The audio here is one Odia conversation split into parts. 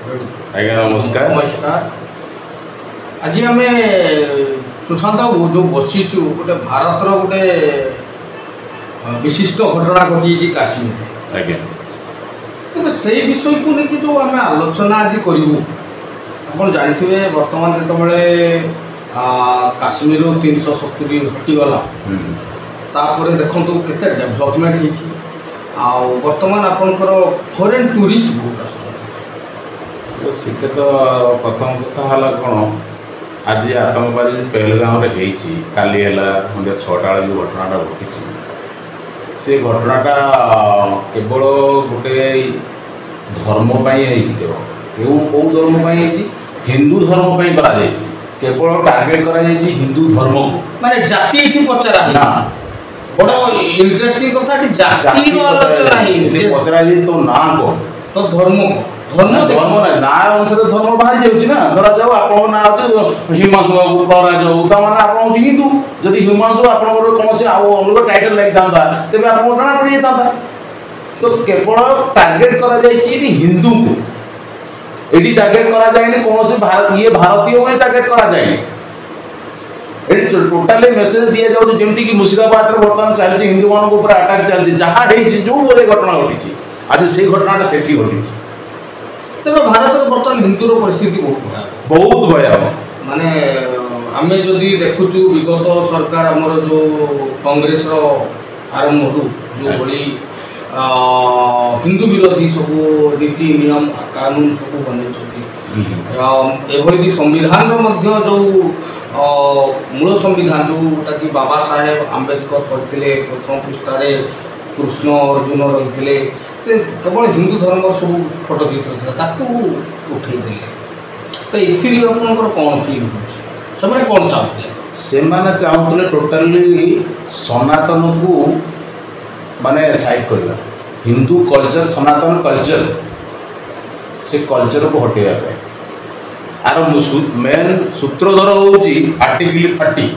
आज्ञा नमस्कार नमस्कार। आज आम सुशांत बाबू जो बसीचु गोटे भारतर गोटे विशिष्ट घटना घटी काश्मीर आज्ञा तेज से विषय को लेकिन जो आम आलोचना आज करूँ आप जानते बर्तमान जो काश्मीर 370 हटिगला तापर देखो केते डेभलपमेंट बर्तमान आपंकर फॉरेन टूरिस्ट बहुत सीते तो प्रथम कथा है कौन आज आतंकवादी पहलगाम काली है सन्ध्या 6टा जो घटनाटा घटी से घटनाटा केवल गोटे धर्मपाई केवल कौ धर्मपाई हिंदू धर्मपाई करा केवल टार्गेट करा हिंदू धर्म को माने जाति एठी पचरा ना बड़ा इंटरेस्टिंग कथा जाति आलोचना ही पचरा तो ना को तो धर्म धर्म धर्म ना ना अनुसार धर्म बाहर जाऊँ ना धरा जाऊ आप ना हिमांशु बाबू प्रहराज बाबू ताने आप हिंदू जदि हिमांशु आप कौन से अलग टाइटल लगी था तेज आप जना पड़ जाता तो केवल टार्गेट करा हिंदू को ये टार्गेट करा जाए कौन से भारत ये भारतीय को टार्गेट करा जाए टोटाली मेसेज दि जाऊँ जमीक कि मुर्शिदाबाद बर्तमान चलती हिंदू मान आटाक चलती जहाँ जो घटना घटी आज से घटनाटा से घटी तेज भारत बर्तमान हिंदूर परिस्थिति बहुत भयावह माने आमे जदि देखुचु विगत सरकार आमर जो कांग्रेस आरंभ जो बड़ी हिंदू विरोधी सब नीति नियम कानून सब बन संविधान जो मूल संविधान जोटा कि बाबा साहेब आंबेडकर करते प्रथम पृष्ठार कृष्ण अर्जुन रही केवल हिंदू धर्म सब फोटो चित्र था उठे दे तो ये कौन फिल हो कौन चाहते से चाहते टोटाली सनातन को माने साइड करवा हिंदू कल्चर सनातन कल्चर से कल्चर को हटेगा आर मेन सूत्रधर हूँ आर्टिकल 30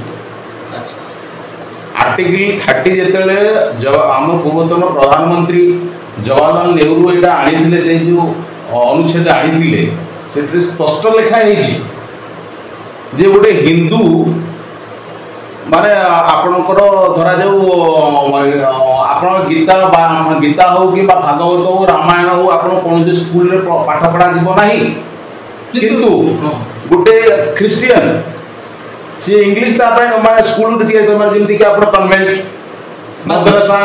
आर्टिकल 30 जिते जब आम पूर्वतन प्रधानमंत्री जवाहरलाल नेहरू यहाँ आनी से जो अनुच्छेद आनी से स्पष्ट लिखाई जे गोटे हिंदू माने आपणकर धरा जाऊ आप गीता गीता हो कि भागवत हो रामायण हो आप कौन स्कूल रे पाठ पढ़ा जीव ना किंतु गोटे ख्रिस्टियन सी इंग्लिश माने स्कूल जमीक आप कन्वेंट मद्रासा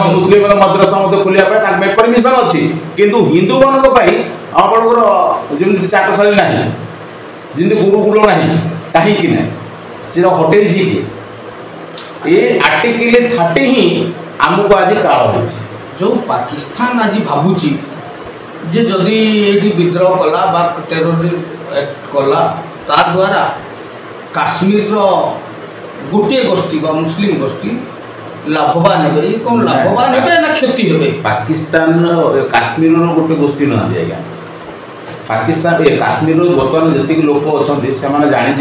मुस्लिम मद्रासा खोलिया परमिशन अच्छी किंतु हिंदू मान आपंकर चाटशाली ना जमी गुरुकुल ना कहीं से हटे ये आर्टिकल 30 ही आमको आज काल जो पाकिस्तान आज भावुची जे जदि ये विद्रोह कला बा टेररिस्ट एक्ट कला ता द्वारा काश्मीर गोटे गोष्ठी बा मुस्लिम गोष्ठी लाभवान हे ये कौन लाभवान हे ना क्षति हे पाकिस्तान काश्मीर गोटे गोष्ठी ना आज्ञा पाकिस्तान ये काश्मीर बर्तमान जी लोक अच्छा से जानी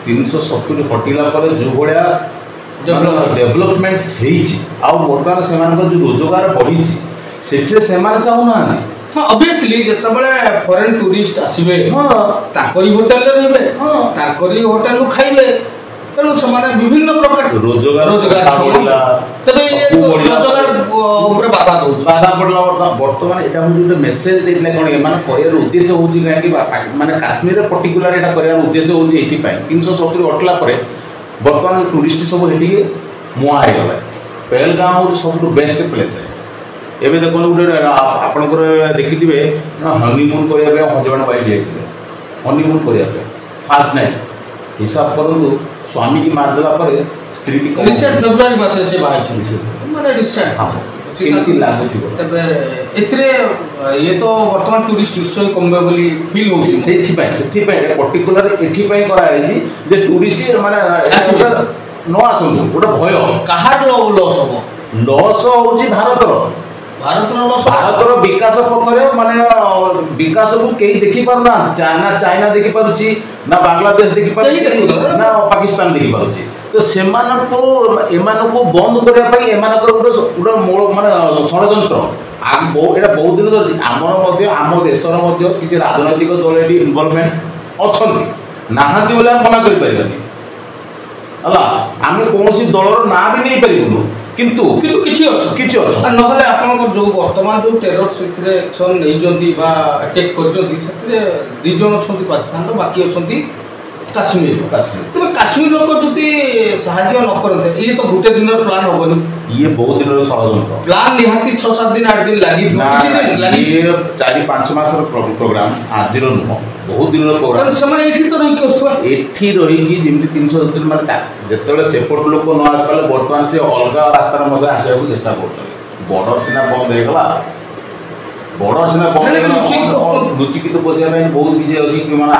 370 हटिला जो भाया डेभलपमेंट बर्तमान से जो रोजगार बढ़ी से चाहूना ऑब्वियसली जिते फॉरेन टूरिस्ट आसवे होटेल रे होटेल खाइबे तेणु से विभिन्न प्रकार रोजगार बाधा बाधा पड़ला बर्तमान यहाँ हूँ मेसेज देते कौन ये कर उद्देश्य हूँ कहीं माने काश्मीर पर्टिकुलर यहाँ कर उद्देश्य हूँ ये 370 हटला बर्तमान टूरिस्ट सब ये मुआ होगा पहलगाम हूँ सब बेस्ट प्लेस एवं देखो गोटे आपंकर देखिए हनीमून करने हजबैंड वाइफ जाते हनीमून करने फास्ट नाइट हिसाब करूँ स्वामी की मारदेला स्त्री की रिसेंट फेब्रुआरी मास से माने रिसेंट हाँ ये तो बर्तमान टूरिस्ट निश्चय कमे बोली फील हो पर्टिकुलर एपाई कराई जे टूरिस्ट माने न आसतु गोटे भय कहार लॉस हम लॉस हूँ भारतर विकास पथरे माने विकास को कहीं देखी पारना ना चाइना देखी पारुची ना बांग्लादेश देखी पारुची ना पाकिस्तान देखी पारुची तो सेमानको बंद करने गोटे मूल माने षड्यंत्र ଏଇଟା ବହୁତ ଦିନ ଧରି ଆମର ମଧ୍ୟ ଆମ ଦେଶର ମଧ୍ୟ କିଛି ରାଜନୈତିକ ଦଳ ଏଠି ଇନଭଲଭମେଣ୍ଟ ଅଛନ୍ତି, ନାହାନ୍ତି ବୋଲି ଆମେ ମନା କରିପାରିବାନି ହେଲା। ଆମେ କୌଣସି ଦଳର ନାଁ ବି ନେଇପାରିବୁନୁ, କିନ୍ତୁ କିଛି ଅଛି ନହେଲେ ଆପଣଙ୍କର ଯେଉଁ ବର୍ତ୍ତମାନ ଯେଉଁ ଟେରର ସେଥିରେ ଆକ୍ସନ୍ ନେଇଛନ୍ତି ବା ଆଟାକ୍ କରିଛନ୍ତି, ସେଥିରେ 2 ଜଣ ଅଛନ୍ତି ପାକିସ୍ତାନର, ବାକି ଅଛନ୍ତି କାଶ୍ମୀର। ତେବେ କାଶ୍ମୀର ଲୋକ ଯଦି ସାହାଯ୍ୟ ନ କରନ୍ତେ, ଇଏ ତ ଗୋଟେ ଦିନର ପ୍ଲାନ୍ ହବନି, ଇଏ ବହୁତ ଦିନର ଷଡ଼ଯନ୍ତ୍ର। ପ୍ଲାନ୍ ନିହାତି 6-7 ଦିନ 8 ଦିନ ଲାଗିଥିବ, କିଛି ଦିନ ଲାଗିଥିବ, 4-5 ମାସର ପ୍ରୋଗ୍ରାମ, ଆଜିର ନୁହଁ, ବହୁତ ଦିନର ପ୍ରୋଗ୍ରାମ। ସେମାନେ ଏଠି ତ ରହିକି କରୁଥିବା, ଏଠି ରହିକି ଯେମିତି 370 ମାନେ ଯେତେବେଳେ ସେପଟ ଲୋକ ନ ଆସିପାରିଲେ, ବର୍ତ୍ତମାନ ସେ ଅଲଗା ରାସ୍ତାରେ ମଧ୍ୟ ଆସିବାକୁ ଚେଷ୍ଟା କରୁଛନ୍ତି। ବର୍ଡର ସିନା ବନ୍ଦ ହେଇଗଲା, ବର୍ଡର ସିନା ବନ୍ଦ ହେଇଗଲା, ଲୁଚିକି ତ ପଶିବା ପାଇଁ ବହୁତ କିଛି ଅଛି, ମାନେ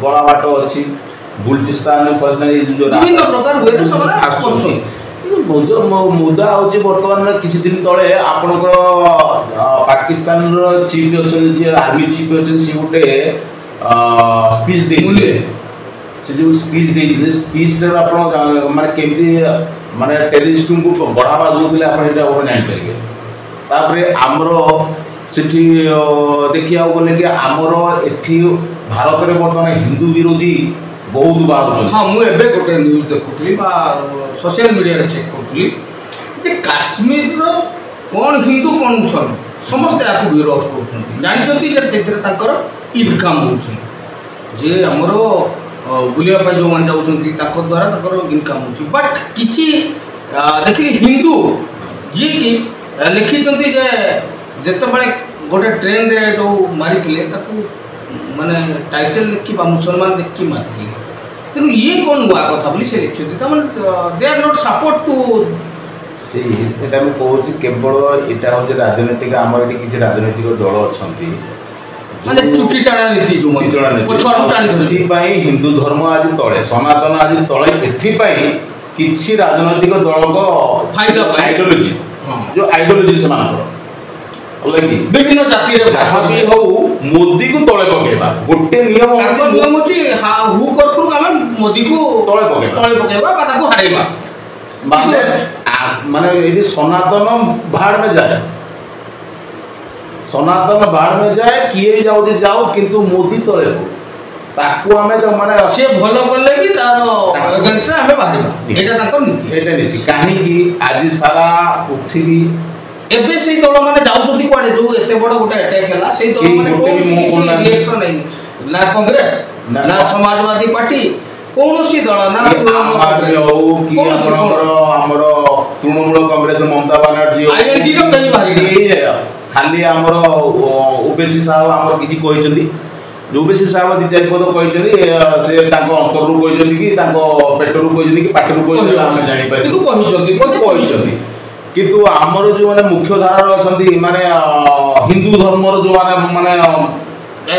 ଗଳା ବାଟ ଅଛି, ବୁଲଚିସ୍ତାନ ବିଭିନ୍ନ ପ୍ରକାର ହୁଏ ସେମାନେ ଆସୁଛନ୍ତି। ମୁଦା ହେଉଛି ବର୍ତ୍ତମାନ କିଛି ଦିନ ତଳେ ଆପଣଙ୍କର ପାକିସ୍ତାନର ଚିଫ୍ ଅଛନ୍ତି, ଯିଏ ଆର୍ମି ଚିଫ୍ ଅଛନ୍ତି, ସେ ଗୋଟେ ସ୍ପିଚ୍ ଦେଇଥିଲେ। ସେ ଯେଉଁ ସ୍ପିଚ୍ ଦେଇଥିଲେ, ସ୍ପିଚ୍ଟାରୁ ଆପଣ ମାନେ କେମିତି ମାନେ ଟେରରିଷ୍ଟଙ୍କୁ ବଢ଼ାବା ଦେଉଥିଲେ ଆପଣ ସେଇଟା ଆପଣ ଜାଣିପାରିବେ। ତାପରେ ଆମର ସେଠି ଦେଖିବାକୁ ଗଲେ କି ଆମର ଏଠି ଭାରତରେ ବର୍ତ୍ତମାନ ହିନ୍ଦୁ ବିରୋଧୀ ବହୁତ ବାହାରୁଛନ୍ତି। ହଁ, ମୁଁ ଏବେ ଗୋଟେ ନ୍ୟୁଜ୍ ଦେଖୁଥିଲି ବା ସୋସିଆଲ ମିଡ଼ିଆରେ ଚେକ୍ କରୁଥିଲି ଯେ କାଶ୍ମୀରର କ'ଣ ହିନ୍ଦୁ କ'ଣ ମୁସଲମାନ ସମସ୍ତେ ଏହାକୁ ବିରୋଧ କରୁଛନ୍ତି, ଜାଣିଛନ୍ତି ଯେ ସେଥିରେ ତାଙ୍କର ଇନକମ୍ ହେଉଛି, ଯେ ଆମର ବୁଲିବା ପାଇଁ ଯେଉଁମାନେ ଯାଉଛନ୍ତି ତାଙ୍କ ଦ୍ୱାରା ତାଙ୍କର ଇନକମ୍ ହେଉଛି। ବଟ୍ କିଛି ଦେଖିଲି ହିନ୍ଦୁ ଯିଏକି ଲେଖିଛନ୍ତି ଯେ ଯେତେବେଳେ ଗୋଟେ ଟ୍ରେନରେ ଯେଉଁ ମାରିଥିଲେ ତାକୁ ମାନେ ଟାଇଟେଲ୍ ଦେଖି ବା ମୁସଲମାନ ଦେଖିକି ମାରିଥିଲେ, ତେଣୁ ଇଏ କ'ଣ ନୂଆ କଥା ବୋଲି ସେ ଲେଖିଛନ୍ତି, ତାମାନେ ଦେ ଆର୍ ନଟ୍ ସପୋର୍ଟ ଟୁ। ଏଇଟା ମୁଁ କହୁଛି କେବଳ ଏଇଟା ହେଉଛି ରାଜନୈତିକ, ଆମର ଏଠି କିଛି ରାଜନୈତିକ ଦଳ ଅଛନ୍ତି ମାନେ ଚୁଟି ଟାଣା ନୀତି, ଏଥିପାଇଁ ହିନ୍ଦୁ ଧର୍ମ ଆଜି ତଳେ, ସନାତନ ଆଜି ତଳେ, ଏଥିପାଇଁ କିଛି ରାଜନୈତିକ ଦଳଙ୍କ ଫାଇଦା ଆଇଡିଓଲୋଜି, ଯେଉଁ ଆଇଡିଓଲୋଜି ସେମାନଙ୍କର ବିଭିନ୍ନ ଜାତିରେ ଯାହା ବି ହଉ ମୋଦିକୁ ତଳେ ପକେଇବା, ଗୋଟେ ନିୟମ ହେଉଛି ହୁ କର୍ପୂର ଆମେ ମୋଦିକୁ ତଳେ ପକେଇବା ବା ତାକୁ ହାରେଇବା, ମାନେ ଏଠି ସନାତନ ଭାड़ में जाए, ସନାତନ ଭାड़ में जाए, କିଏ ଯାଉଛି ଯାଉ, କିନ୍ତୁ ମୋଦି ତଳେ ତାକୁ ଆମେ ମାନେ ସେ ଭଲ କଲେ ବି ତାର ଏଗେନ୍ଷ୍ଟରେ ଆମେ ବାହାରିବା, ଏଇଟା ତାଙ୍କର ନୀତି। ଏଇଟା ନୀତି କାହିଁକି ଆଜି ସାରା ପୃଥିବୀ ଏବେ ସେଇ ଦଳ ମାନେ ଯାଉଛନ୍ତି କୁଆଡେ, ଯୋଉ ଏତେ ବଡ ଗୋଟେ ଆଟାକ୍ ହେଲା, ସେଇ ଦଳ ମାନେ ରିଏକ୍ସନ ହେଇନି, ନା କଂଗ୍ରେସ ନା ସମାଜବାଦୀ ପାର୍ଟି, କୌଣସି ଦଳ ନା ଆମର ତୃଣମୂଳ କଂଗ୍ରେସ ମମତା ବାନାର୍ଜୀ ଖାଲି ଆମର ଓବେସି ସାହେବ ଆମର କିଛି କହିଛନ୍ତି, ଓବେସି ସାହେବ 2-4 ପଦ କହିଛନ୍ତି, ସେ ତାଙ୍କ ଅନ୍ତରରୁ କହିଛନ୍ତି କି ତାଙ୍କ ପେଟରୁ କହିଛନ୍ତି କି ପାଟିରୁ କହିଛନ୍ତି ଆମେ ଜାଣିପାରିବୁ କହିଛନ୍ତି। କିନ୍ତୁ ଆମର ଯେଉଁମାନେ ମୁଖ୍ୟ ଧାରାର ଅଛନ୍ତି, ମାନେ ହିନ୍ଦୁ ଧର୍ମର ଯେଉଁମାନେ ମାନେ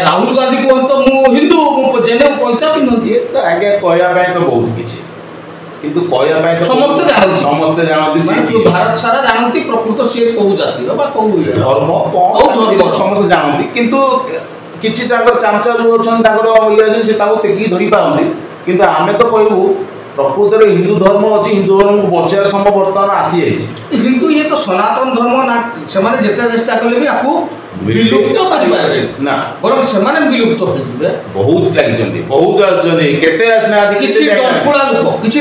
ରାହୁଲ ଗାନ୍ଧୀ କୁହନ୍ତୁ ମୁଁ ହିନ୍ଦୁ ଜେନେ ପଇସା ପିନ୍ଧନ୍ତି, ଆଜ୍ଞା କହିବା ପାଇଁ ତ ବହୁତ କିଛି, କିନ୍ତୁ କହିବା ପାଇଁ ସମସ୍ତେ ଜାଣନ୍ତି ଭାରତ ସାରା ଜାଣନ୍ତି ପ୍ରକୃତ ସିଏ କୋଉ ଜାତିର ବା କୋଉ ଧର୍ମ ସମସ୍ତେ ଜାଣନ୍ତି, କିନ୍ତୁ କିଛି ତାଙ୍କର ଚାମଚା ଯେଉଁ ଅଛନ୍ତି ତାଙ୍କର ଇଏ ଅଛି, ସେ ତାକୁ ଟେକିକି ଧରି ପାରନ୍ତି। କିନ୍ତୁ ଆମେ ତ କହିବୁ ପ୍ରକୃତରେ ହିନ୍ଦୁ ଧର୍ମ ଅଛି, ହିନ୍ଦୁ ଧର୍ମକୁ ବଞ୍ଚାଇବା ସମ୍ଭବ ବର୍ତ୍ତମାନ ଆସିଯାଇଛି। କିନ୍ତୁ ଇଏ ତ ସନାତନ ଧର୍ମ ନା, ସେମାନେ ଯେତେ ଚେଷ୍ଟା କଲେ ବି ଆକୁ ବିଲୁପ୍ତ କରିପାରିବେ ନା, ବରଂ ସେମାନେ ବିଲୁପ୍ତ ହୋଇଯିବେ। ବହୁତ ଲାଗିଛନ୍ତି, ବହୁତ ଆସିଛନ୍ତି, କେତେ ଆସିନାହାନ୍ତି, କିଛି ଡରକୁଳା ଲୋକ କିଛି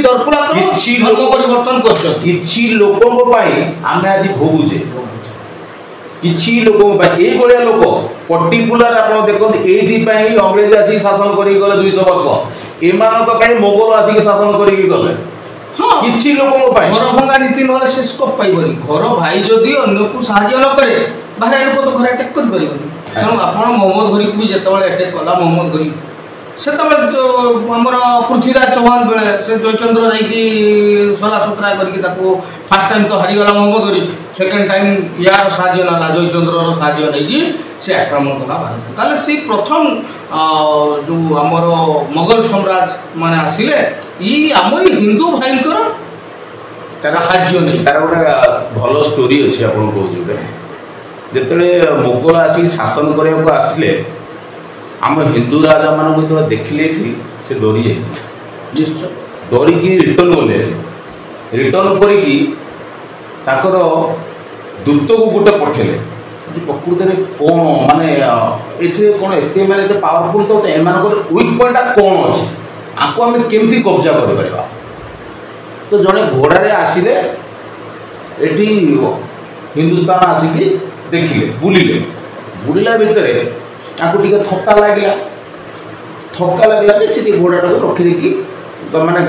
ଧର୍ମ ପରିବର୍ତ୍ତନ କରିଛନ୍ତି, କିଛି ଲୋକଙ୍କ ପାଇଁ ଆମେ ଆଜି ଭୋଗୁଛେ, କିଛି ଲୋକଙ୍କ ପାଇଁ ଏଇଭଳିଆ ଲୋକ ପର୍ଟିକୁଲାର ଆପଣ ଦେଖନ୍ତୁ, ଏଇଥିପାଇଁ ଅଂଗ୍ରେଜ ଆସିକି ଶାସନ କରିକି ଗଲେ 200 ବର୍ଷ, ଏମାନଙ୍କ ପାଇଁ ମୋଗଲ ଆସିକି ଶାସନ କରିକି ଗଲେ। କିଛି ଲୋକଙ୍କ ପାଇଁ ଘର ଭଙ୍ଗା ନୀତି ନହେଲେ ସେ ସ୍କୋପ ପାଇବନି। ଘର ଭାଇ ଯଦି ଅନ୍ୟକୁ ସାହାଯ୍ୟ ନ କରେ, ବାହାରେ ଲୋକ ତ ଘରେ ଆଟାକ୍ କରିପାରିବନି। ତେଣୁ ଆପଣ ମହମ୍ମଦ ଘୋରିକୁ ବି ଯେତେବେଳେ ଆଟାକ୍ କଲା ମହମ୍ମଦ ଘୋରି, ସେତେବେଳେ ଆମର ପୃଥ୍ୱୀରାଜ ଚୌହାନ ବେଳେ ସେ ଜୟଚନ୍ଦ୍ର ଯାଇକି ସଲାସୁତରା କରିକି ତାକୁ ଫାର୍ଷ୍ଟ ଟାଇମ୍ ତ ହାରିଗଲା ମହମ୍ମଦ ଘୋରି, ସେକେଣ୍ଡ ଟାଇମ୍ ୟାର ସାହାଯ୍ୟ ନେଲା, ଜୟଚନ୍ଦ୍ରର ସାହାଯ୍ୟ ନେଇକି ସେ ଆକ୍ରମଣ କଲା ଭାରତକୁ। ତାହେଲେ ସେ ପ୍ରଥମ ଯେଉଁ ଆମର ମୋଗଲ ସମ୍ରାଟ ମାନେ ଆସିଲେ, ଆମରି ହିନ୍ଦୁ ଭାଇଙ୍କର ସାହାଯ୍ୟ ନେଇ। ତାର ଗୋଟେ ଭଲ ଷ୍ଟୋରି ଅଛି ଆପଣଙ୍କୁ କହୁଛି। ଯେତେବେଳେ ମୋଗଲ ଆସିକି ଶାସନ କରିବାକୁ ଆସିଲେ, ଆମ ହିନ୍ଦୁ ରାଜାମାନଙ୍କୁ ଯେତେବେଳେ ଦେଖିଲେ ଏଠି, ସେ ଡରି ଯାଇଥିଲେ, ନିଶ୍ଚୟ ଡରିକି ରିଟର୍ଣ୍ଣ ଗଲେ। ରିଟର୍ଣ୍ଣ କରିକି ତାଙ୍କର ଦୂତକୁ ଗୋଟେ ପଠେଇଲେ, ପ୍ରକୃତରେ କ'ଣ ମାନେ ଏଠି କ'ଣ ଏତେ ମାନେ ଏତେ ପାୱାରଫୁଲ୍ ତ ଏମାନଙ୍କର ୱିକ୍ ପଏଣ୍ଟଟା କ'ଣ ଅଛି ଆକୁ ଆମେ କେମିତି କବ୍ଜା କରିପାରିବା। ତ ଜଣେ ଘୋଡ଼ାରେ ଆସିଲେ ଏଠି ହିନ୍ଦୁସ୍ତାନ ଆସିକି ଦେଖିଲେ ବୁଲିଲା ଭିତରେ ତାକୁ ଟିକେ ଥକା ଲାଗିଲା ଯେ ସେ ଟିକେ ଘୋଡ଼ାଟାକୁ ରଖିଦେଇକି ମାନେ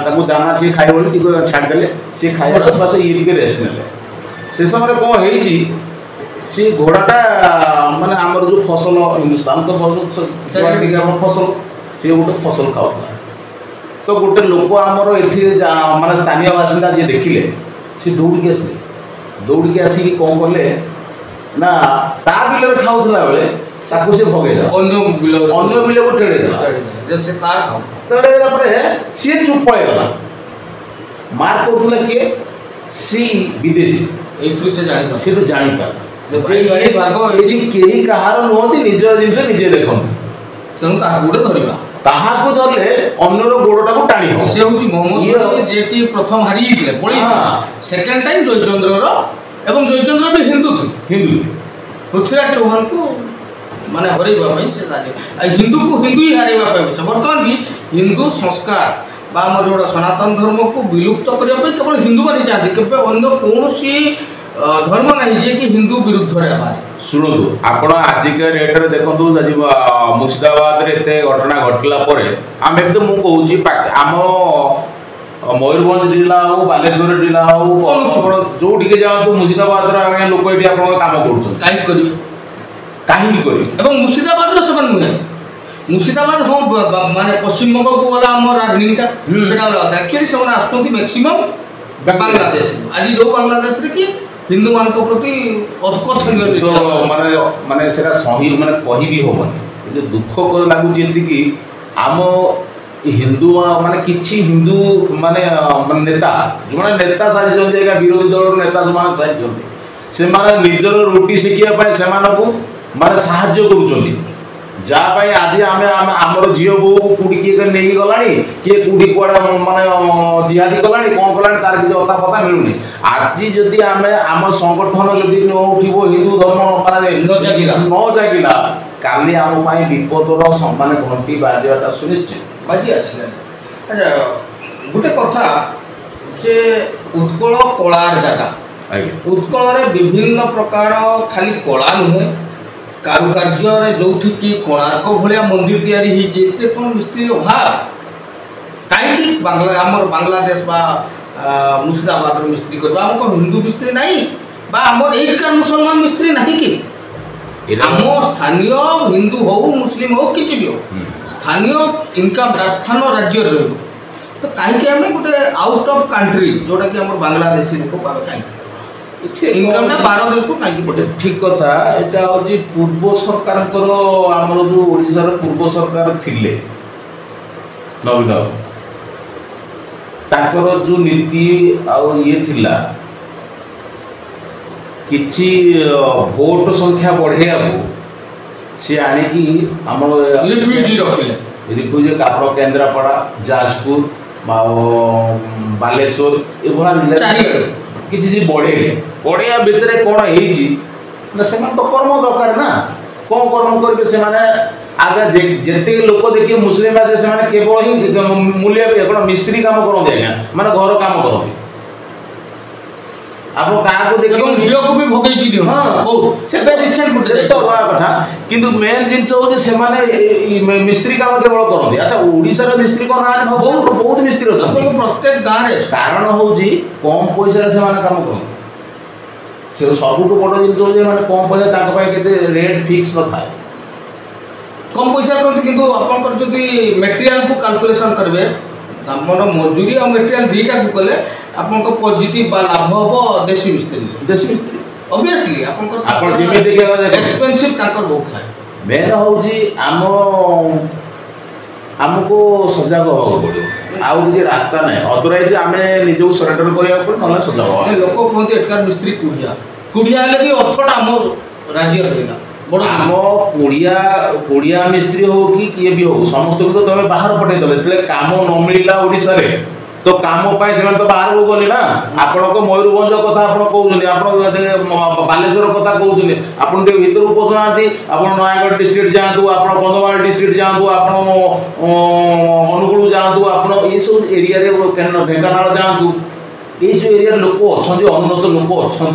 ତାକୁ ଦାନା ସିଏ ଖାଇବ ବୋଲି ଟିକେ ଛାଡ଼ିଦେଲେ, ସିଏ ଖାଇବା ବାସ ଇଏ ଟିକେ ରେଷ୍ଟ ନେଲେ। ସେ ସମୟରେ କ'ଣ ହେଇଛି ସେ ଘୋଡ଼ାଟା ମାନେ ଆମର ଯେଉଁ ଫସଲ ହିନ୍ଦୁସ୍ତାନ ତ ଟିକେ ଆମର ଫସଲ ସିଏ ଗୋଟେ ଫସଲ ଖାଉଥିଲା। ତ ଗୋଟେ ଲୋକ ଆମର ଏଠି ମାନେ ସ୍ଥାନୀୟ ବାସିନ୍ଦା ଯିଏ ଦେଖିଲେ ସେ ଦୌଡ଼ିକି ଆସିକି କ'ଣ କଲେ ନା ତା ବିଲରେ ଖାଉଥିଲା ବେଳେ ତାକୁ ସେ ଭଗେଇଦେଲା, ଅନ୍ୟ ବିଲକୁ ଟେଢ଼େଇଦେଲା। ଟେଢ଼େଇଦେଲା ପରେ ସିଏ ଚୁପ୍ ପଳେଇଗଲା। ମାର୍କ କରୁଥିଲା କିଏ? ସି ବିଦେଶୀ। ଏଇଥିରୁ ସେ ଜାଣିପାରିଲା ଏଠି କେହି କାହାର ନୁହନ୍ତି, ନିଜ ଜିନିଷ ନିଜେ ଦେଖନ୍ତି। ତେଣୁ କାହାକୁ ଗୋଟେ ଧରିବା, ତାହାକୁ ଧରିଲେ ଅନ୍ୟର ଗୋଡ଼ଟାକୁ ଟାଣି ହେବ। ସେ ହେଉଛି ମହମ୍ମଦ ଯିଏକି ପ୍ରଥମ ହାରିଯାଇଥିଲେ, ସେକେଣ୍ଡ ଟାଇମ୍ ଜୟଚନ୍ଦ୍ରର, ଏବଂ ଜୟଚନ୍ଦ୍ର ବି ହିନ୍ଦୁ ଥିଲେ। ପୃଥ୍ୱୀରାଜ ଚୌହାନକୁ ମାନେ ହରାଇବା ପାଇଁ ସେ ହିନ୍ଦୁକୁ ହିନ୍ଦୁ ହିଁ ହାରାଇବା ପାଇଁ ସେ ବର୍ତ୍ତମାନ ବି ହିନ୍ଦୁ ସଂସ୍କାର ବା ଆମର ଯେଉଁଟା ସନାତନ ଧର୍ମକୁ ବିଲୁପ୍ତ କରିବା ପାଇଁ କେବଳ ହିନ୍ଦୁମାନେ ଚାହାନ୍ତି, କେବେ ଅନ୍ୟ କୌଣସି ଧର୍ମ ନାହିଁ ଯିଏକି ହିନ୍ଦୁ ବିରୁଦ୍ଧରେ ଆବାଜ। ଶୁଣନ୍ତୁ, ଆପଣ ଆଜିକା ଡେଟ୍ରେ ଦେଖନ୍ତୁ, ଆଜି ମୁର୍ଶିଦାବାଦରେ ଏତେ ଘଟଣା ଘଟିଲା ପରେ ଆମେ ତ ମୁଁ କହୁଛି ଆମ ମୟୂରଭଞ୍ଜ ଜିଲ୍ଲା ହେଉ, ବାଲେଶ୍ୱର ଜିଲ୍ଲା ହେଉ, ଯେଉଁଠିକି ଯାଆନ୍ତୁ ମୁର୍ଶିଦାବାଦର ଆଜ୍ଞା ଲୋକ ଏଠି ଆପଣଙ୍କ କାମ କରୁଛନ୍ତି। କାହିଁକି କରିବେ? ଏବଂ ମୁର୍ଶିଦାବାଦର ସେମାନେ ନୁହେଁ, ମୁର୍ଶିଦାବାଦ ହଁ ମାନେ ପଶ୍ଚିମବଙ୍ଗକୁ ଗଲା ଆମର ରାଜନୀତିଟା ସେଟା ଆକ୍ଚୁଆଲି ସେମାନେ ଆସୁଛନ୍ତି ମ୍ୟାକ୍ସିମମ୍ ବାଂଲାଦେଶ। ଆଜି ଯେଉଁ ବାଂଲାଦେଶରେ କି ହିନ୍ଦୁମାନଙ୍କ ପ୍ରତି ଅକଥନୀୟ ମାନେ ସେଟା ସହି ମାନେ କହିବି ହେବନି। କିନ୍ତୁ ଦୁଃଖ ଲାଗୁଛି ଏତିକି ଆମ ହିନ୍ଦୁ ମାନେ କିଛି ହିନ୍ଦୁ ମାନେ ନେତା ଯେଉଁମାନେ ନେତା ସାଜିଛନ୍ତି, ଆଜ୍ଞା ବିରୋଧୀ ଦଳର ନେତା ଯେଉଁମାନେ ସାଜିଛନ୍ତି, ସେମାନେ ନିଜର ରୁଟି ଶିଖିବା ପାଇଁ ସେମାନଙ୍କୁ ମାନେ ସାହାଯ୍ୟ କରୁଛନ୍ତି। ଯାହା ପାଇଁ ଆଜି ଆମର ଝିଅ ବୋହୂକୁ କେଉଁଠି କିଏ ନେଇକି ଗଲାଣି, କିଏ କେଉଁଠି କୁଆଡ଼େ ମାନେ ଜିହାଦି କଲାଣି, କ'ଣ କଲାଣି, ତାର କିଛି ଅତା ପତା ମିଳୁନି। ଆଜି ଯଦି ଆମ ସଂଗଠନ ଯଦି ନ ଉଠିବ, ହିନ୍ଦୁ ଧର୍ମ ମାନେ ନ ଜାଗିଲା, କାଲି ଆମ ପାଇଁ ବିପଦର ମାନେ ଘଣ୍ଟି ବାଜିବାଟା ସୁନିଶ୍ଚିତ। ବାଜି ଆସିଲାନି। ଆଚ୍ଛା, ଗୋଟେ କଥା ଯେ ଉତ୍କଳ କଳାର ଜାଗା, ଉତ୍କଳରେ ବିଭିନ୍ନ ପ୍ରକାର ଖାଲି କଳା ନୁହେଁ, କାରୁକାର୍ଯ୍ୟରେ ଯେଉଁଠିକି କୋଣାର୍କ ଭଳିଆ ମନ୍ଦିର ତିଆରି ହେଇଛି, ଏଥିରେ କ'ଣ ମିସ୍ତ୍ରୀ ଅଭାବ? କାହିଁକି ଆମର ବାଂଲାଦେଶ ବା ମୁର୍ଶିଦାବାଦର ମିସ୍ତ୍ରୀ କରିବା? ଆମ କ'ଣ ହିନ୍ଦୁ ମିସ୍ତ୍ରୀ ନାହିଁ? ବା ଆମର ଏଇଠିକାର ମୁସଲମାନ ମିସ୍ତ୍ରୀ ନାହିଁ କି? ଆମ ସ୍ଥାନୀୟ ହିନ୍ଦୁ ହଉ, ମୁସଲିମ ହଉ, କିଛି ବି ହଉ, ସ୍ଥାନୀୟ ଇନକମ୍ଟା ସ୍ଥାନ ରାଜ୍ୟରେ ରହିବ। ତ କାହିଁକି ଆମେ ଗୋଟେ ଆଉଟ୍ ଅଫ୍ କାଣ୍ଟ୍ରି ଯେଉଁଟାକି ଆମର ବାଂଲାଦେଶୀ ଲୋକ ପାବେ, କାହିଁକି ଇନକମ୍ଟା ବାହାର ଦେଶକୁ କାହିଁକି ପଠେଇବ? ଠିକ୍ କଥା। ଏଇଟା ହେଉଛି ପୂର୍ବ ସରକାରଙ୍କର, ଆମର ଯେଉଁ ଓଡ଼ିଶାର ପୂର୍ବ ସରକାର ଥିଲେ ନବୀନ ବାବୁ, ତାଙ୍କର ଯେଉଁ ନୀତି ଆଉ ଇଏ ଥିଲା, କିଛି ଭୋଟ ସଂଖ୍ୟା ବଢ଼େଇବାକୁ ସେ ଆଣିକି ଆମର ରିଫ୍ୟୁଜି ରଖିଲେ। ଆମର କେନ୍ଦ୍ରାପଡ଼ା, ଯାଜପୁର ଆଉ ବାଲେଶ୍ୱର ଏଭଳିଆ ଚାରିଆଡ଼େ କିଛି ବଢ଼େଇବା ଭିତରେ କ'ଣ ହେଇଛି ନା, ସେମାନେ ତ କର୍ମ ଦରକାର ନା। କ'ଣ କର୍ମ କରିବେ ସେମାନେ? ଆଗେ ଯେତିକି ଲୋକ ଦେଖିବେ ମୁସଲିମ ଆସେ, ସେମାନେ କେବଳ ହିଁ ମୂଲ୍ୟ କ'ଣ ମିସ୍ତ୍ରୀ କାମ କରନ୍ତି, ଆଜ୍ଞା ମାନେ ଘର କାମ କରନ୍ତି। ଆପଣ କାହାକୁ ଦେଖିବେ ଝିଅକୁ ବି ଭୋଗେଇକି ଦିଅ, ସେଟା ରିସେଣ୍ଟ ତ ଅଲଗା କଥା। କିନ୍ତୁ ମେନ୍ ଜିନିଷ ହେଉଛି ସେମାନେ ମିସ୍ତ୍ରୀ କାମ କେବଳ କରନ୍ତି। ଆଚ୍ଛା, ଓଡ଼ିଶାର ମିସ୍ତ୍ରୀ କ'ଣ ନାହାନ୍ତି? ବହୁତ ମିସ୍ତ୍ରୀ ଅଛନ୍ତି ପ୍ରତ୍ୟେକ ଗାଁରେ। କାରଣ ହେଉଛି କମ୍ ପଇସାରେ ସେମାନେ କାମ କରନ୍ତି। ସେ ସବୁଠୁ ବଡ଼ ଜିନିଷ ହେଉଛି ମାନେ କମ୍ ପଇସା, ତାଙ୍କ ପାଇଁ କେତେ ରେଟ୍ ଫିକ୍ସ ନଥାଏ, କମ୍ ପଇସା କରନ୍ତି। କିନ୍ତୁ ଆପଣଙ୍କର ଯଦି ମେଟେରିଆଲକୁ କାଲକୁଲେସନ୍ କରିବେ, ଆମର ମଜୁରୀ ଆଉ ମେଟେରିଆଲ ଦୁଇଟାକୁ କଲେ ଆପଣଙ୍କ ପଜିଟିଭ ବା ଲାଭ ହେବ ଦେଶୀ ମିସ୍ତ୍ରୀ। ଅବଭିୟସଲି ଆପଣଙ୍କର ଏକ୍ସପେନ୍ସିଭ୍ ତାଙ୍କର ବହୁତ ଥାଏ। ମେନ୍ ହେଉଛି ଆମକୁ ସଜାଗ ହେବାକୁ ପଡ଼ିବ, ଆଉ କିଛି ରାସ୍ତା ନାହିଁ। ଅଦରୱାଇଜ ଆମେ ନିଜକୁ ସରେଣ୍ଡର କରିବାକୁ ପଡ଼ିବ, ନହେଲେ ସଜାଗ ହେବା। ଲୋକ କୁହନ୍ତି ଏଠିକାର ମିସ୍ତ୍ରୀ କୁଡ଼ିଆ ହେଲେ ବି ଅର୍ଥଟା ଆମ ରାଜ୍ୟରେ ରହିଲା। ଆମ କୁଡ଼ିଆ ମିସ୍ତ୍ରୀ ହଉ କି କିଏ ବି ହଉ, ସମସ୍ତଙ୍କୁ ତ ତମେ ବାହାର ପଠେଇଦେଲେ। ଯେତେବେଳେ କାମ ନ ମିଳିଲା ଓଡ଼ିଶାରେ, तो काम तो बाहर को गले ना आपण मयूरभंज कथा आप बालेश्वर कथा कहते आप भर को पहुँचना आप नयागढ़ डिस्ट्रिक्ट जातु आप कंधमाल डिस्ट्रिक्ट जातु आप अनुगुल जातु आप ये सब एरिया ढेंकानाल जातु ये सब एरिया लोक अच्छा अनुन्नत लोक अच्छा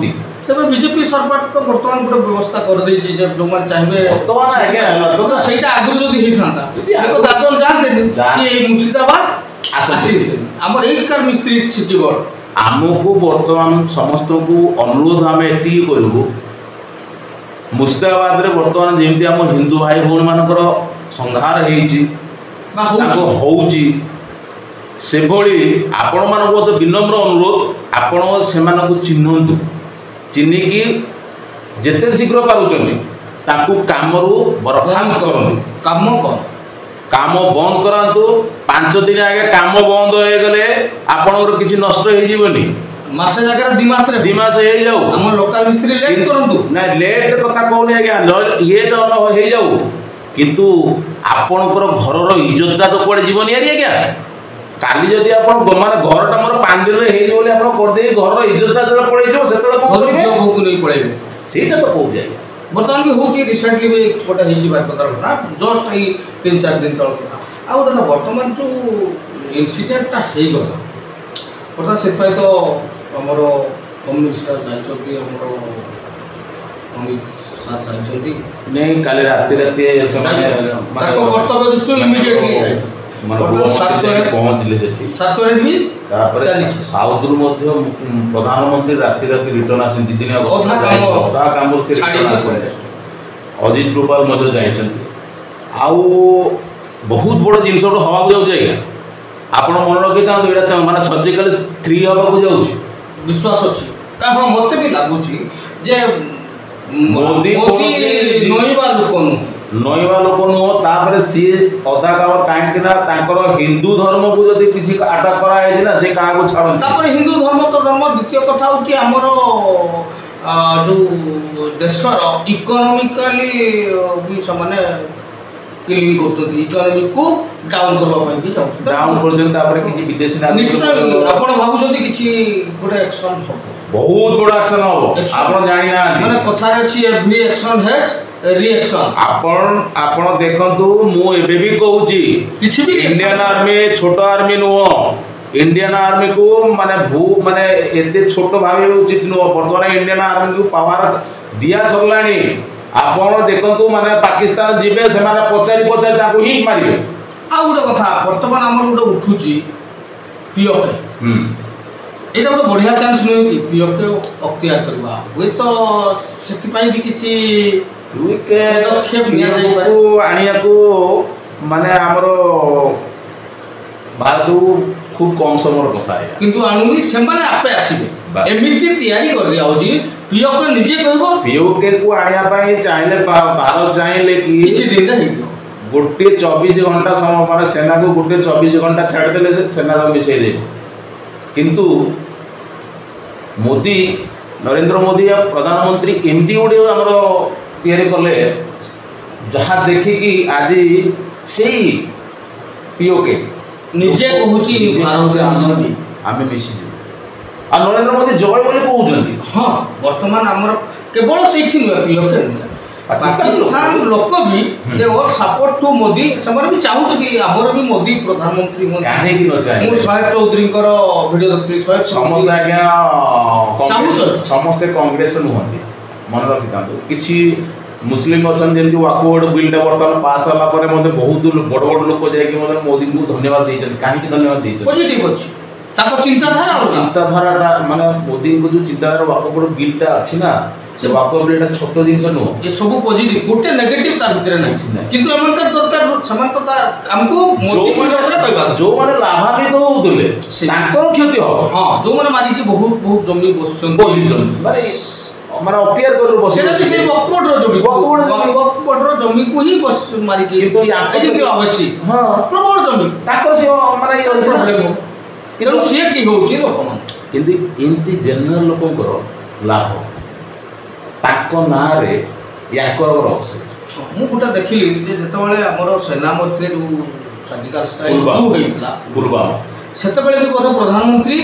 तब बीजेपी सरकार तो बर्तमान गोटे व्यवस्था कर देछि जे जो मन चाहिए बर्तमान आज्ञा तो सेटा आगु जदी हि थांता देखो दादन जानते कि मुर्शिदाबाद आसी हमर एकार मिस्त्री छिटिबो आमको बर्तमान समस्त को अनुरोध आम एति करू मुर्शिदाबाद रे बर्तमान जेमती आम हिंदू भाई भौणी मानकर संहार हेछि होउछि से भली आपण मानको तो विनम्र अनुरोध आपण से मानको चिन्हंतु चिन्हिकी जेते शीघ्र पारुचंती ताकू कामरू बरखास्त करंतु काम बंद करांतु 5 दिन आगे काम बंद हो गले आपनकर किछि नष्ट हो जीवनी मासे जगह 2 मास रे 2 मास हो जाऊ हम लोकल मिस्त्री लेट करंतु ना लेट कथा कहूनी आज्ञा ये डन हो जाऊ किंतु आपनकर घरर इज्जतटा तो पड़े जीवनी यार आज्ञा काली जदि आपण माने घरटा मोर 5 दिन रे हे बोले आपण कर दे घरर इज्जतटा जरा पड़े जो सेतळे को को नहीं पड़ेबे सेटा तो कहू जाय बर्तमान भी होची रिसेंटली भी कोटा हिजी बार पता ना जस्ट आई 3-4 दिन तळ आ ओटा बर्तमान जो इंसिडेंटटा हे गला ओटा से पाई तो हमरो होम मिनिस्टर जाय चोटी हमरो अमित सर जाय चोटी नहीं काले राती समय ताको कर्तव्य दृष्टि इमीडिएटली जाय पहुँचले साउथ प्रधानमंत्री राति रिटर्न आस 2 दिन अधा काम अजित डोभाल आउ बहुत बड़ जिन हवा जाए आप मन रखी था माने सर्जिकल 3 हवा जाऊँ विश्वास अच्छी हाँ मत भी लगुच मोदी नईवा लोक नईवा लोक नुह सी अधा काम कहीं हिंदू धर्म को जब किसी आटाक कराई ना से क्या छाड़ हिंदू धर्म तो धर्म द्वितीय कथा हूँ आमर जो देशर इकोनोमिकाली भी से किलिंग कर इकोनोमी को डाउन करने डाउन कर विदेशी निश्चय आप भावुं कि गोटे एक्शन हम बहुत बड़ा एक्शन हम आप जानी ना माने कथा अछि एवरी एक्शन हैज रिएक्शन आपण देखंतु मु एबे भी कहूची किछि भी इंडियन आर्मी छोट आर्मी नुह इंडियन आर्मी को माने एते छोट भाबे उचित नुह वर्तमान इंडियन आर्मी को पावर दिया सरलानी आपण देखंतु माने पाकिस्तान जिबे से माने पचारी ताको ही मारिबे आ गोटे कथा वर्तमान हमर गोटे उठुची पीओके एटा गोटे बढ़िया चांस नुह कि पीओके अख्तियार करबा होय तो सेति पई भी किछि आनिया माने आमर भारत खूब कम समय कथा है किंतु आनुनी सेमाने आपे आसीबे एमिति तयारी कर दिया होजी पीओके निजे कहबो पीओके को आनिया पाए चाहिले भारत चाहिले कि किछि दिन रे हेबो गोटे 24 घंटा समय माने सेना को गोटे 24 घंटा छाड़ देले से सेना को मिसै दे किंतु मोदी नरेंद्र मोदी प्रधानमंत्री एमती गोटे आमर तैयारी कले जहाँ देखिकी आज से पीओके निजे कहूची भारत आम मिसी आ नरेंद्र मोदी जय बोले कहउछंती हां वर्तमान हमर केवल सेठी नुह पीओके पाकिस्तान लोक भी दे और सपोर्ट टू मोदी समर भी चाहू कि हमर भी मोदी प्रधानमंत्री हो काहे कि न चाहे मु साहेब चौधरी कर वीडियो देखली साहेब समस्त आज्ञा समस्त कांग्रेस नुहंती मन रखिथांतु किछि मुस्लिम अच्छा जमी वाकवर्ड बिलटा बर्तमान पास होला परे मते बहुत बड़ बड़ लोक जाय कि मते मोदी को धन्यवाद देछन काहे धन्यवाद देछन पॉजिटिव अछि ताको चिंताधारा माने मोदी को जो चिंताधारा वाकवर्ड बिलटा अछि ना से वाकवर्ड बिलटा छोट जिंस नो ये सब पॉजिटिव गोटे नेगेटिव ता भितरे नै किंतु एमन का दरकार समान तो हमको मोदी को कहबा जो माने लाभान्वित होउतले ताकर क्षति हो हां जो माने मारी कि बहुत जमी बसछन माने माने अख्तियार कर बसेला भी से वक्फबोर्डर जमी को ही बस मारी कि किंतु ये अवश्य हां प्रबल जमी ताकर से माने ये प्रॉब्लम हो किंतु से की होउची लोक मान किंतु एंती जनरल लोकंकर लाभ ताको ना रे याकर अवसर मु गुटा देखिली जे जतबेले हमर सेना मध्य जो सर्जिकल स्ट्राइक 2 हेतला पुलवामा ସେତେବେଳେ ବି ବୋଧେ ପ୍ରଧାନମନ୍ତ୍ରୀ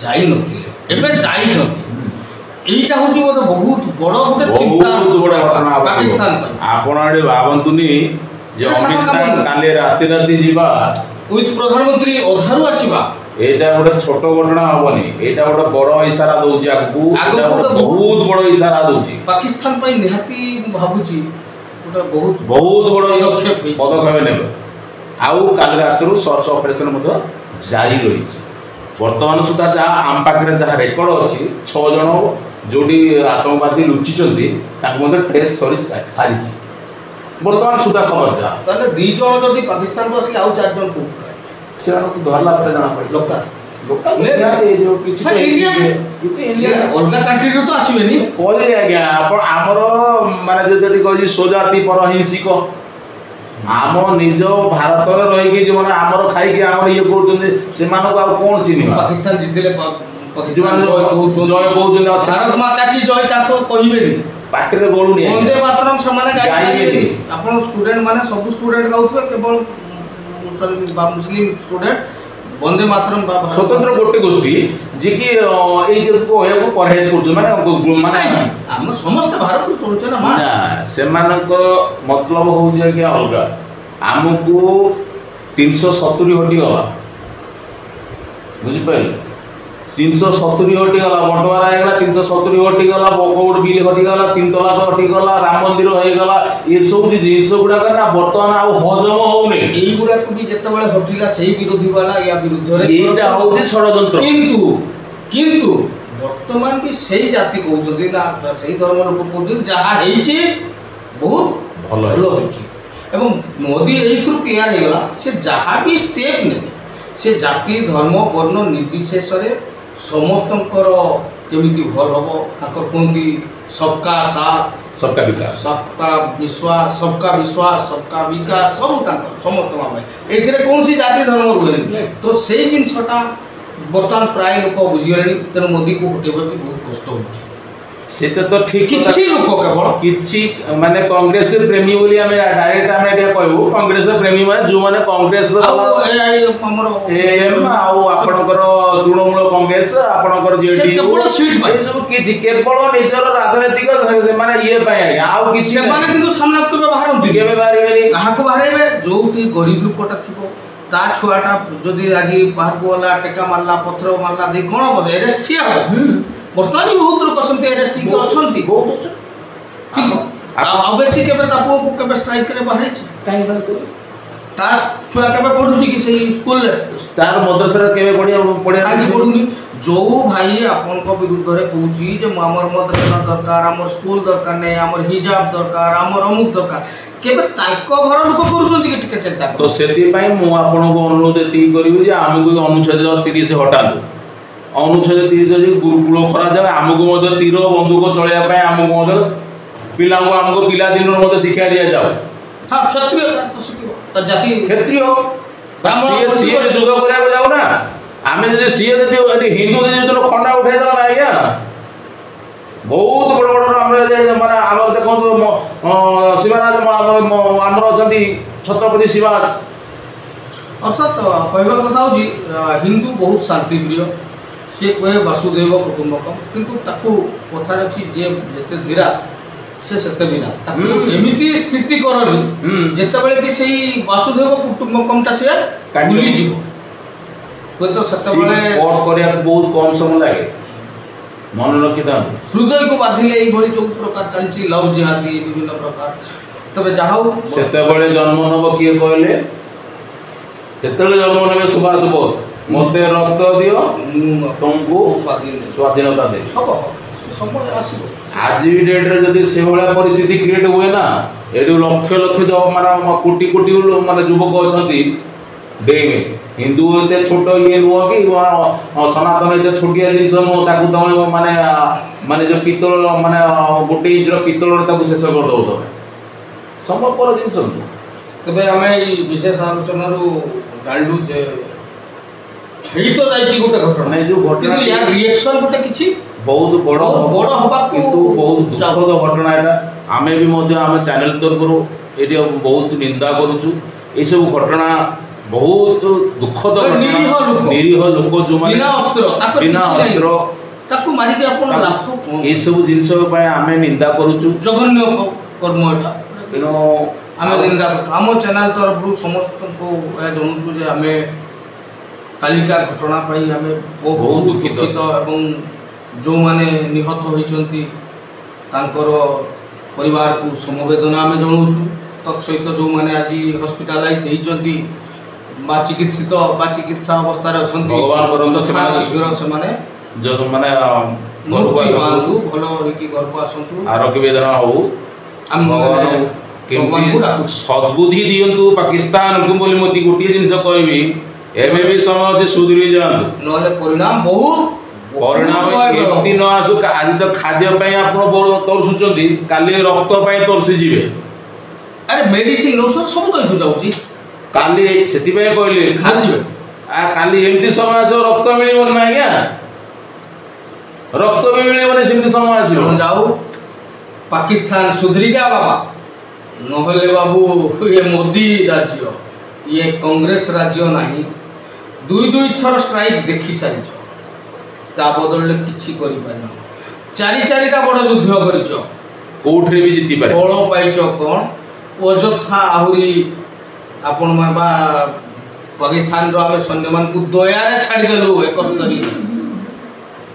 ଯାଇ ନଥିଲେ, ଏବେ ଯାଇଛନ୍ତି। এইটা হচ্ছে বোধ বহুত বড় গোটে চিন্তা পাকিস্তান ଆପଣ ଏଠି ଭାବନ୍ତୁନି ଯେ ଅମିତ ଶାହ କାଲି ରାତି ରାତି ଯିବା উইথ প্রধানমন্ত্রী অধারু আসিবা এইটা ଗୋଟେ ଛୋଟ ଘଟଣା ହବନି, ଏଇଟା ଗୋଟେ ବଡ ଇସାରା ଦଉଛି ଆଗକୁ, ବହୁତ ବଡ ଇସାରା ଦଉଛି ପାକିସ୍ତାନ ପାଇଁ। ନିହାତି ମୁଁ ଭାବୁଛି ଗୋଟେ ବହୁତ ବଡ ପଦକ୍ଷେପ ନେବେ। ଆଉ କାଲି ରାତିରୁ ସର୍ଚ୍ଚ ଅପରେସନ ମଧ୍ୟ ଜାରି ରହିଛି। ବର୍ତ୍ତମାନ ସୁଦ୍ଧା ଯାହା ଆମ ପାଖରେ ଯାହା ରେକର୍ଡ ଅଛି 6 ଜଣ ଯୋଉଠି ଆତଙ୍କବାଦୀ ଲୁଚିଛନ୍ତି ତାଙ୍କୁ ମଧ୍ୟ ଟ୍ରେସ୍ ସାରିଛି ବର୍ତ୍ତମାନ ସୁଦ୍ଧା ଖବର ଯାହା। ତାହେଲେ 2 ଜଣ ଯଦି ପାକିସ୍ତାନରୁ ଆସିକି ଆଉ 4 ଜଣ କୋଉ ସେମାନଙ୍କୁ ଧରିଲା ପରେ ଜଣା ପଡ଼ିବ। ଲୋକାଲ କିଛି ଅଲଗା କଣ୍ଟ୍ରିରୁ ତ ଆସିବେନି କହିଲେ ଆଜ୍ଞା। ଆପଣ ଆମର ମାନେ ଯଦି କହିଛି ସ୍ୱଜାତି ପର ହିଂସିକ, ଆମ ନିଜ ଭାରତରେ ରହିକି ଯେଉଁମାନେ ଆମର ଖାଇକି ଆମର ଇଏ କରୁଛନ୍ତି ସେମାନଙ୍କୁ ଆଉ କ'ଣ ଚିହ୍ନିବା? ପାକିସ୍ତାନ ଜିତିଲେ ଜୟ କହୁଛନ୍ତି, ଭାରତ ମାତା କି ଜୟ ତାକୁ କହିବେନି, ପାଟିରେ ବୋଲୁନି। ବନ୍ଦେ ମାତରମ୍ ସେମାନେ ଗାଇବେନି। ଆପଣ ଷ୍ଟୁଡେଣ୍ଟ ମାନେ ସବୁ ଷ୍ଟୁଡେଣ୍ଟ ଗାଉଥିବେ, କେବଳ ମୁସଲିମ ଷ୍ଟୁଡେଣ୍ଟ ବନ୍ଦେ ମାତରମ୍ ସ୍ୱତନ୍ତ୍ର ଗୋଟେ ଗୋଷ୍ଠୀ ଯିଏକି ଏଇ ଯୋଉ କହିବାକୁ ପरहेଜ କରୁଛନ୍ତି, ମାନେ ଆମ ସମସ୍ତେ ଭାରତରୁ ଚଳୁଛେ ନା ମା। ସେମାନଙ୍କର ମତଲବ ହଉଛି ଆଜ୍ଞା ଅଲଗା। ଆମକୁ 370 ହଟିଗଲା, ବୁଝିପାରିଲେ? 370 ହଟିଗଲା, ବଟୱାରା ହେଇଗଲା, 370 ହଟିଗଲା, ବକଉଟ ବିଲ୍ ହଟିଗଲା, 3 ତଲାକ ହଟିଗଲା, ରାମ ମନ୍ଦିର ହେଇଗଲା। ଏସବୁ ଜିନିଷ ଗୁଡାକ ନା ବର୍ତ୍ତମାନ ଆଉ ହଜମ ହଉନି। এইগুড়াକୁ ବି ଯେତେବେଳେ ହଟିଲା ସେଇ ବିରୋଧୀ ବାଲା ୟା ବିରୁଦ୍ଧରେ ଏଇଟା ହଉଛି ଷଡ଼ଯନ୍ତ୍ର। କିନ୍ତୁ ବର୍ତ୍ତମାନ ବି ସେଇ ଜାତି କହୁଛନ୍ତି ନା, ସେଇ ଧର୍ମ ଲୋକ କହୁଛନ୍ତି ଯାହା ହେଇଛି ବହୁତ ଭଲ ହେଇଛି। ଏବଂ ମୋଦି ଏଇଥିରୁ କ୍ଲିୟର ହେଇଗଲା ସେ ଯାହା ବି ଷ୍ଟେପ୍ ନେବେ ସେ ଜାତି ଧର୍ମ ବର୍ଣ୍ଣ ନିର୍ବିଶେଷରେ ସମସ୍ତଙ୍କର କେମିତି ଭଲ ହବ। ତାଙ୍କର କୁହନ୍ତି ସବକା ସାଥ ସବକା ବିକାଶ, ସବକା ବିଶ୍ୱାସ ସବକା ବିକାଶ, ସବୁ ତାଙ୍କର ସମସ୍ତଙ୍କ ପାଇଁ। ଏଥିରେ କୌଣସି ଜାତି ଧର୍ମ ରୁହେନି। ତ ସେଇ ଜିନିଷଟା ବର୍ତ୍ତମାନ ପ୍ରାୟ ଲୋକ ବୁଝିଗଲେଣି। ତେଣୁ ମୋଦିକୁ ହଟେଇବା ବି ବହୁତ କଷ୍ଟ ହେଉଛି। সেটা তো ঠিক କିଛି ଲୋକ କେବଳ କିଛି ମାନେ କଂଗ୍ରେସ ପ୍ରେମୀ ବୋଲି ଆମେ ଡାଇରେକ୍ଟ ଆମେ ଏଇଟା କହିବୁ। କଂଗ୍ରେସ ପ୍ରେମୀ ମାନେ ଯୋଉମାନେ କଂଗ୍ରେସର ଆମର ଏଏମ୍ ଆଉ ଆପଣଙ୍କର ତୃଣମୂଳ କଂଗ୍ରେସ, ଆପଣଙ୍କର ଜେଡିୟୁ, ଏସବୁ କିଛି କେବଳ ନିଜର ରାଜନୈତିକ ସେମାନେ ଇଏ ପାଇଁ ଆଜ୍ଞା, ଆଉ କିଛି ସେମାନେ କିନ୍ତୁ ସାମ୍ନାକୁ କେବେ ବାହାରନ୍ତି, କେବେ ବାହାରିବେନି। କାହାକୁ ବାହାରିବେ? ଯୋଉଠି ଗରିବ ଲୋକଟା ଥିବ, ତା ଛୁଆଟା ଯଦି ଆଜି ବାହାରକୁ ଗଲା, ଟେକା ମାରିଲା, ପଥର ମାରିଲା, ଦେଇ କ'ଣ ହବ? ଆରେଷ୍ଟ ସିଏ ହବ। ବର୍ତ୍ତମାନ ବି ବହୁତ ଲୋକ ସେମିତି ଆରେଷ୍ଟ ହେଇକି ଅଛନ୍ତି, କିନ୍ତୁ ଆଉ ବେଶୀ କେବେ ତା ପୁଅକୁ କେବେ ଷ୍ଟ୍ରାଇକ୍ରେ ବାହାରିଛି? ତା ଛୁଆ କେବେ ପଢୁଛି କି ସେଇ ସ୍କୁଲରେ? ତାର ମଦ୍ରାସାରେ କେବେ କାହିଁକି ପଢୁନି? ଯୋଉ ଭାଇ ଆପଣଙ୍କ ବିରୁଦ୍ଧରେ କହୁଛି ଯେ ଆମର ମଦ୍ରାସା ଦରକାର, ଆମର ସ୍କୁଲ ଦରକାର ନାହିଁ, ଆମର ହିଜାବ ଦରକାର, ଆମର ଅମୁକ ଦରକାର, କେବେ ତାଙ୍କ ଘର ଲୋକ କରୁଛନ୍ତି କି? ଟିକେ ଚିନ୍ତା କର। ତ ସେଥିପାଇଁ ମୁଁ ଆପଣଙ୍କୁ ଅନୁରୋଧ ଏତିକି କରିବି ଯେ ଆମକୁ ଅନୁଚ୍ଛେଦ 30 ହଟାନ୍ତୁ। ଅନୁଚ୍ଛେଦ 30 ଯଦି ଗୁରୁକୁଳ କରାଯାଏ, ଆମକୁ ମଧ୍ୟ ତୀର ବନ୍ଧୁକ ଚଳେଇବା ପାଇଁ ଆମକୁ ମଧ୍ୟ ପିଲାଙ୍କୁ ଆମକୁ ପିଲାଦିନରୁ ମଧ୍ୟ ଶିକ୍ଷା ଦିଆଯାଉ। ହଁ, କ୍ଷତ୍ରିୟ ଜାତି କ୍ଷତ୍ରିୟ ସିଏ ଯୁଗ କରିବାକୁ ଯାଉ ନା। ଆମେ ଯଦି ସିଏ ଯଦି ହିନ୍ଦୁ ଯଦି ଖଣ୍ଡା ଉଠେଇଦେଲା ନା ଆଜ୍ଞା, ବହୁତ ବଡ଼ ବଡ଼ ମାନେ ଆମର ଦେଖନ୍ତୁ ଶିବରାଜ ଆମର ଅଛନ୍ତି ଛତ୍ରପତି ଶିବାଜ। ଅର୍ଥାତ୍ କହିବା କଥା ହେଉଛି ହିନ୍ଦୁ ବହୁତ ଶାନ୍ତିପ୍ରିୟ। ସେ କହେ ବାସୁଦେବ କୁଟୁମ୍ବକମ୍, କିନ୍ତୁ ତାକୁ କଥାରେ ଅଛି ଯିଏ ଯେତେ ଧୀରା ସେ ସେତେ ବିନା। ତାକୁ ଏମିତି ସ୍ଥିତି କରନି ଯେତେବେଳେ କି ସେଇ ବାସୁଦେବ କୁଟୁମ୍ବକମ୍ଟା ସେ ଭୁଲିଯିବ। ହୁଏତ ସେତେବେଳେ କରିବାକୁ ବହୁତ କମ୍ ସମୟ ଲାଗେ। ମନେ ରଖିଥାନ୍ତୁ, ହୃଦୟକୁ ବାଧିଲେ ଏଇଭଳି ଯେଉଁ ପ୍ରକାର ଚାଲିଛି ଲଭ୍ ଜିହାଦି ବିଭିନ୍ନ ପ୍ରକାର। ତେବେ ଯାହା ହଉ, ସେତେବେଳେ ଜନ୍ମ ନେବ କିଏ କହିଲେ? ସେତେବେଳେ ଜନ୍ମ ନେବେ ସୁଭାଷ ବୋଷ। ମୋତେ ରକ୍ତ ଦିଅ, ମୁଁ ତୁମକୁ ସ୍ୱାଧୀନତା ଦେବି। ହବ, ସମୟ ଆସିବ। ଆଜି ଡେଟ୍ରେ ଯଦି ସେଭଳିଆ ପରିସ୍ଥିତି କ୍ରିଏଟ୍ ହୁଏ ନା, ଏଠୁ ଲକ୍ଷ ଲକ୍ଷ ମାନେ କୋଟି କୋଟି ମାନେ ଯୁବକ ଅଛନ୍ତି ଡେଇଁବେ। ହିନ୍ଦୁ ଏତେ ଛୋଟ ଇଏ ନୁହଁ କି ସନାତନ ଏତେ ଛୋଟିଆ ଜିନିଷ ନୁହଁ, ତାକୁ ତମେ ମାନେ ଯେଉଁ ପିତ୍ତଳ ମାନେ 1 ଇଞ୍ଚର ପିତ୍ତଳରେ ତାକୁ ଶେଷ କରିଦେବ ତମେ, ସମ୍ଭବପର ଜିନିଷ ନୁହଁ। ତେବେ ଆମେ ଏଇ ବିଶେଷ ଆଲୋଚନାରୁ ଜାଣିଲୁ ଯେ ହେଇ ତ ଯାଇଛି ଗୋଟେ ଘଟଣା, ଯେଉଁ ଘଟଣା ୟାର ରିଏକ୍ସନ୍ ଗୋଟେ କିଛି ବହୁତ ବଡ଼ ହେବାକୁ, କିନ୍ତୁ ବହୁତ ଦୁଃଖଦ ଘଟଣା ଏଇଟା। ଆମେ ବି ମଧ୍ୟ ଆମ ଚ୍ୟାନେଲ୍ ତରଫରୁ ଏଇଠି ବହୁତ ନିନ୍ଦା କରୁଛୁ। ଏସବୁ ଘଟଣା ବହୁତ ଦୁଃଖଦ ନିରୀହ ଲୋକ ଯୋଉମାନେ ବିନା ଅସ୍ତ୍ର ବିନା ଅସ୍ତ୍ର ତାକୁ ମାରିକି ଆପଣ ଲାଭ ଏସବୁ ଜିନିଷ ପାଇଁ ଆମେ ନିନ୍ଦା କରୁଛୁ। ଜଘନ୍ୟ କର୍ମ ଏଟା ତେଣୁ ଆମେ ନିନ୍ଦା କରୁଛୁ। ଆମ ଚ୍ୟାନେଲ ତରଫରୁ ସମସ୍ତଙ୍କୁ ଏହା ଜଣାଉଛୁ ଯେ ଆମେ କାଲିକା ଘଟଣା ପାଇଁ ଆମେ ବହୁତ ଦୁଃଖିତ ଏବଂ ଯେଉଁମାନେ ନିହତ ହୋଇଛନ୍ତି ତାଙ୍କର ପରିବାରକୁ ସମବେଦନା ଆମେ ଜଣାଉଛୁ। ତତ୍ ସହିତ ଯେଉଁମାନେ ଆଜି ହସ୍ପିଟାଲାଇଜ୍ ହେଇଛନ୍ତି ବା ଚିକିତ୍ସିତ ବା ଚିକିତ୍ସା ଅବସ୍ଥାରେ ଅଛନ୍ତି ଶୀଘ୍ର ସେମାନେ ମାନେ ପାଆନ୍ତୁ, ଭଲ ହେଇକି ଘରକୁ ଆସନ୍ତୁ, ଆରୋଗ୍ୟ ବେଦନା ହଉ। ସଦ୍ବୁଦ୍ଧି ଦିଅନ୍ତୁ ପାକିସ୍ତାନକୁ ବୋଲି ମୋତେ ଗୋଟିଏ ଜିନିଷ କହିବି, ଏବେ ବି ସମୟ ଅଛି ସୁଧୁରି ଯାଆନ୍ତୁ, ନହେଲେ ପରିଣାମ ବହୁତ ପରିଣାମ ଏମିତି ନ ଆସୁ। ଆଜି ତ ଖାଦ୍ୟ ପାଇଁ ଆପଣ ତରସୁଛନ୍ତି, କାଲି ରକ୍ତ ପାଇଁ ତରସିଯିବେ। ଆରେ ମେଡିସିନ ଔଷଧ ସବୁ ତ ଏଠୁ ଯାଉଛି, କାଲି ସେଥିପାଇଁ କହିଲି ଖାଇଯିବେ। କାଲି ଏମିତି ସମୟ ଆସିବ ରକ୍ତ ମିଳିବନି ନା ଆଜ୍ଞା, ରକ୍ତ ବି ମିଳିବନି, ସେମିତି ସମୟ ଆସିବ। ଯାଉ ପାକିସ୍ତାନ ସୁଧରି ଯା ବାବା, ନହେଲେ ବାବୁ ଇଏ ମୋଦି ରାଜ୍ୟ, ଇଏ କଂଗ୍ରେସ ରାଜ୍ୟ ନାହିଁ। ଦୁଇ ଥର ଷ୍ଟ୍ରାଇକ୍ ଦେଖି ସାରିଛ, ତା ବଦଳରେ କିଛି କରିପାରିନ। ଚାରିଟା ବଡ଼ ଯୁଦ୍ଧ କରିଛ, କୋଉଠିରେ ବି ଜିତିପାରେ, ଫଳ ପାଇଛ କ'ଣ? ଅଯଥା ଆହୁରି ଆପଣ ବା ପାକିସ୍ତାନର ଆମେ ସୈନ୍ୟମାନଙ୍କୁ ଦୟାରେ ଛାଡ଼ିଦେଲୁ 71।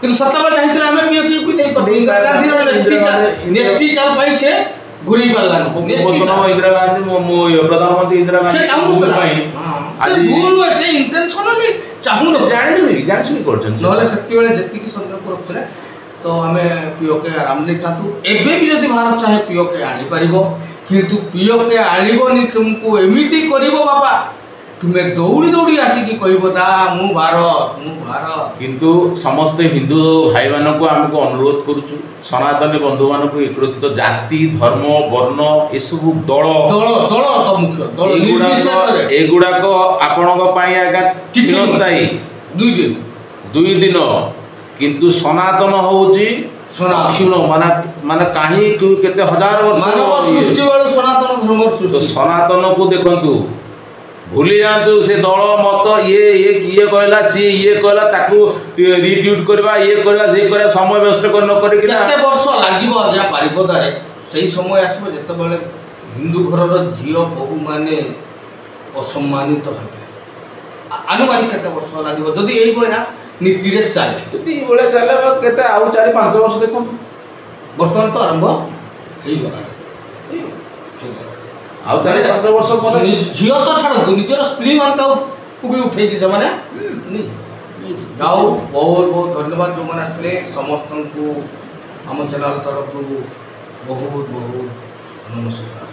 କିନ୍ତୁ ସେତେବେଳେ ଚାହିଁଥିଲେ ଆମେ ପିଓକେ ନେଇ ଇନ୍ଦିରା ଗାନ୍ଧୀର ନେଷ୍ଟି ଚାଲ ପାଇଁ ସେ ଘୁରି ପାରିଲାନି। ଇନ୍ଦିରା ଗାନ୍ଧୀ ପ୍ରଧାନମନ୍ତ୍ରୀ ଇନ୍ଦିରା ଗାନ୍ଧୀ ସେ ଇଣ୍ଟେନସନାଲି ଚାହୁଁନଥିଲେ, ଜାଣିଶୁଣି କରୁଛନ୍ତି। ନହେଲେ ସେତେବେଳେ ଯେତିକି ସୈନ୍ୟକୁ ରଖୁଥିଲେ ତ ଆମେ ପିଓକେ ଆରାମ ନେଇଥାନ୍ତୁ। ଏବେ ବି ଯଦି ଭାରତ ଚାହେଁ ପିଓକେ ଆଣିପାରିବ, କିନ୍ତୁ ପିଓକେ ଆଣିବନି, ତୁମକୁ ଏମିତି କରିବ ବାବା, ତୁମେ ଦୌଡ଼ି ଆସିକି କହିବ ନା ମୁଁ ଭାରତ। କିନ୍ତୁ ସମସ୍ତେ ହିନ୍ଦୁ ଭାଇମାନଙ୍କୁ ଆମକୁ ଅନୁରୋଧ କରୁଛୁ, ସନାତନୀ ବନ୍ଧୁମାନଙ୍କୁ ଏକତ୍ରିତ ଜାତି ଧର୍ମ ବର୍ଣ୍ଣ ଏସବୁ ଦଳ ତ ମୁଖ୍ୟ ଦଳ ଏଗୁଡ଼ାକ ଆପଣଙ୍କ ପାଇଁ ଆଜ୍ଞା ଚିରସ୍ଥାୟୀ 2 ଦିନ, କିନ୍ତୁ ସନାତନ ହେଉଛି କ୍ଷୀଣ, ମାନେ କାହିଁକି କେତେ ହଜାର ବର୍ଷ ସନାତନକୁ ଦେଖନ୍ତୁ, ଭୁଲି ଯାଆନ୍ତୁ ସେ ଦଳ ମତ, ଇଏ କହିଲା ସିଏ ଇଏ କହିଲା, ତାକୁ ରିଟ୍ୱିଟ୍ କରିବା, ଇଏ କରିବା ସିଏ କରିବା, ସମୟ ବ୍ୟସ୍ତ ନ କରିକି କେତେ ବର୍ଷ ଲାଗିବ ଆଜ୍ଞା ବାରିପଦାରେ। ସେଇ ସମୟ ଆସିବ ଯେତେବେଳେ ହିନ୍ଦୁ ଘରର ଝିଅ ବୋହୂମାନେ ଅସମ୍ମାନିତ ହେବେ। ଆନୁମାନିକ କେତେ ବର୍ଷ ଲାଗିବ ଯଦି ଏଇଭଳିଆ ନୀତିରେ ଚାଲେ? ଯଦି ଏଇଭଳିଆ ଚାଲେ କେତେ ଆଉ 4-5 ବର୍ଷ ଦେଖନ୍ତୁ। ବର୍ତ୍ତମାନ ତ ଆରମ୍ଭ ହେଇଗଲାଣି, ଆଉ 4-5 ବର୍ଷ ପରେ ଝିଅ ତ ଛାଡ଼ନ୍ତୁ, ନିଜର ସ୍ତ୍ରୀ ମାନଙ୍କୁ ବି ଉଠେଇକି ସେମାନେ ଯାଉ। ବହୁତ ଧନ୍ୟବାଦ ଯେଉଁମାନେ ଆସିଥିଲେ ସମସ୍ତଙ୍କୁ ଆମ ଚ୍ୟାନେଲ ତରଫରୁ ବହୁତ ନମସ୍କାର।